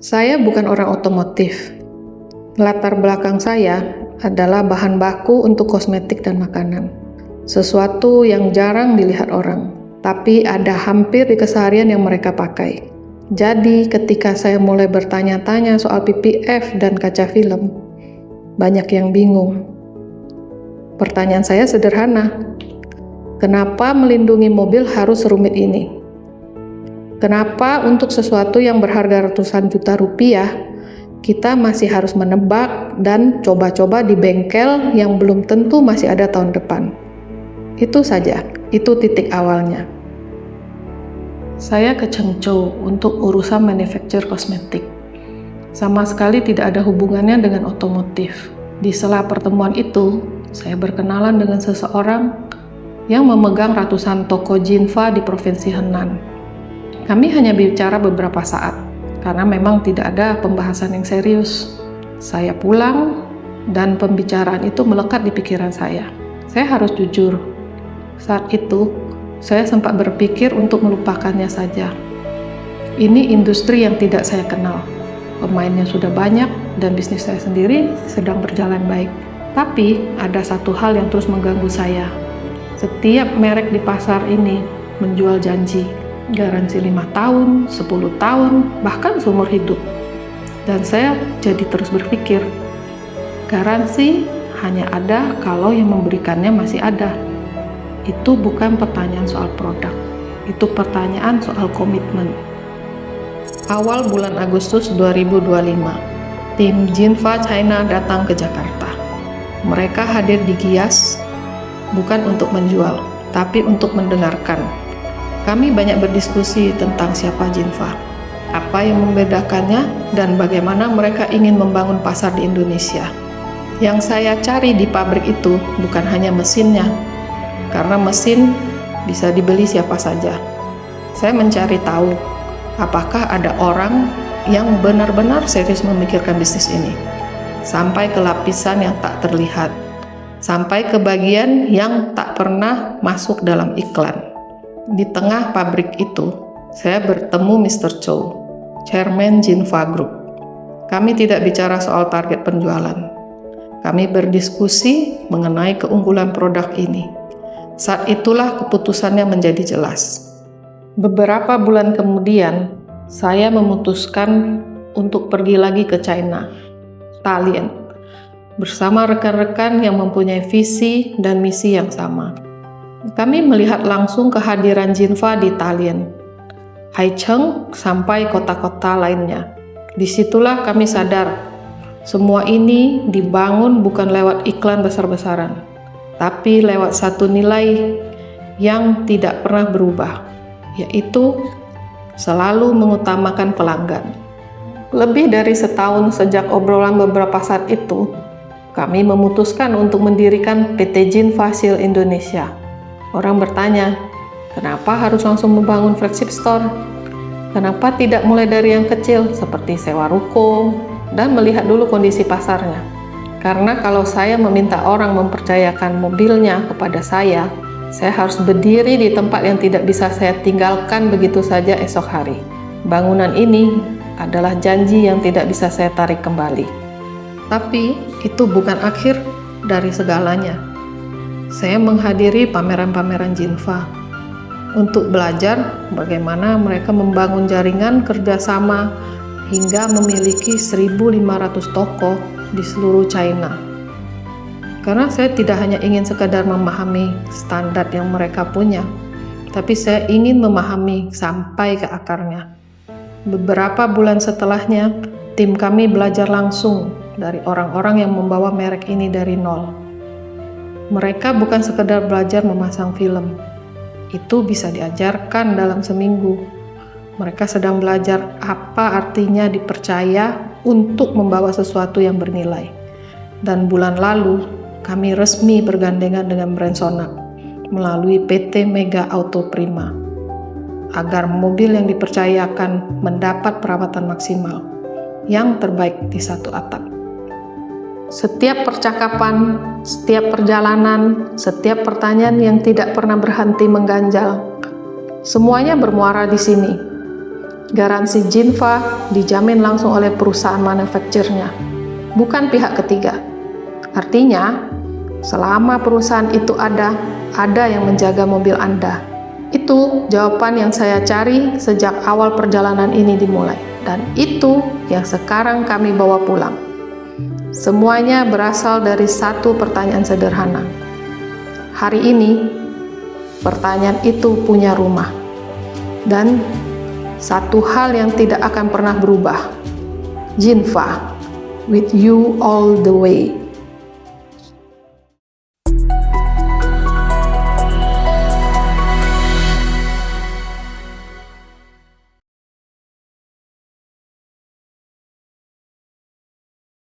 Saya bukan orang otomotif. Latar belakang saya adalah bahan baku untuk kosmetik dan makanan. Sesuatu yang jarang dilihat orang, tapi ada hampir di keseharian yang mereka pakai. Jadi ketika saya mulai bertanya-tanya soal PPF dan kaca film, banyak yang bingung. Pertanyaan saya sederhana. Kenapa melindungi mobil harus serumit ini? Kenapa untuk sesuatu yang berharga ratusan juta rupiah, kita masih harus menebak dan coba-coba di bengkel yang belum tentu masih ada tahun depan? Itu saja, itu titik awalnya. Saya ke Chengzhou untuk urusan manufacture kosmetik. Sama sekali tidak ada hubungannya dengan otomotif. Di sela pertemuan itu, saya berkenalan dengan seseorang yang memegang ratusan toko Jinfa di Provinsi Henan. Kami hanya bicara beberapa saat, karena memang tidak ada pembahasan yang serius. Saya pulang, dan pembicaraan itu melekat di pikiran saya. Saya harus jujur, saat itu saya sempat berpikir untuk melupakannya saja. Ini industri yang tidak saya kenal. Pemainnya sudah banyak, dan bisnis saya sendiri sedang berjalan baik. Tapi ada satu hal yang terus mengganggu saya. Setiap merek di pasar ini menjual janji. Garansi 5 tahun, 10 tahun, bahkan seumur hidup. Dan saya jadi terus berpikir, garansi hanya ada kalau yang memberikannya masih ada. Itu bukan pertanyaan soal produk, itu pertanyaan soal komitmen. Awal bulan Agustus 2025, tim Jinfa China datang ke Jakarta. Mereka hadir di Gias, bukan untuk menjual, tapi untuk mendengarkan. Kami banyak berdiskusi tentang siapa Jinfa, apa yang membedakannya, dan bagaimana mereka ingin membangun pasar di Indonesia. Yang saya cari di pabrik itu bukan hanya mesinnya, karena mesin bisa dibeli siapa saja. Saya mencari tahu, apakah ada orang yang benar-benar serius memikirkan bisnis ini, sampai ke lapisan yang tak terlihat, sampai ke bagian yang tak pernah masuk dalam iklan. Di tengah pabrik itu, saya bertemu Mr. Chow, Chairman Jinfa Group. Kami tidak bicara soal target penjualan. Kami berdiskusi mengenai keunggulan produk ini. Saat itulah keputusannya menjadi jelas. Beberapa bulan kemudian, saya memutuskan untuk pergi lagi ke China, Dalian, bersama rekan-rekan yang mempunyai visi dan misi yang sama. Kami melihat langsung kehadiran Jinfa di Dalian, Haicheng, sampai kota-kota lainnya. Disitulah kami sadar, semua ini dibangun bukan lewat iklan besar-besaran, tapi lewat satu nilai yang tidak pernah berubah, yaitu selalu mengutamakan pelanggan. Lebih dari setahun sejak obrolan beberapa saat itu, kami memutuskan untuk mendirikan PT Jinfa Seal Indonesia. Orang bertanya, kenapa harus langsung membangun flagship store? Kenapa tidak mulai dari yang kecil seperti sewa ruko dan melihat dulu kondisi pasarnya? Karena kalau saya meminta orang mempercayakan mobilnya kepada saya harus berdiri di tempat yang tidak bisa saya tinggalkan begitu saja esok hari. Bangunan ini adalah janji yang tidak bisa saya tarik kembali. Tapi itu bukan akhir dari segalanya. Saya menghadiri pameran-pameran Jinfa untuk belajar bagaimana mereka membangun jaringan kerjasama hingga memiliki 1.500 toko di seluruh China. Karena saya tidak hanya ingin sekadar memahami standar yang mereka punya, tapi saya ingin memahami sampai ke akarnya. Beberapa bulan setelahnya, tim kami belajar langsung dari orang-orang yang membawa merek ini dari nol. Mereka bukan sekedar belajar memasang film. Itu bisa diajarkan dalam seminggu. Mereka sedang belajar apa artinya dipercaya untuk membawa sesuatu yang bernilai. Dan bulan lalu, kami resmi bergandengan dengan brand Sonak melalui PT Mega Auto Prima agar mobil yang dipercayakan mendapat perawatan maksimal yang terbaik di satu atap. Setiap percakapan, setiap perjalanan, setiap pertanyaan yang tidak pernah berhenti mengganjal, semuanya bermuara di sini. Garansi Jinfa dijamin langsung oleh perusahaan manufakturnya, bukan pihak ketiga. Artinya, selama perusahaan itu ada yang menjaga mobil Anda. Itu jawaban yang saya cari sejak awal perjalanan ini dimulai, dan itu yang sekarang kami bawa pulang. Semuanya berasal dari satu pertanyaan sederhana. Hari ini, pertanyaan itu punya rumah. Dan satu hal yang tidak akan pernah berubah. Jinfa, with you all the way.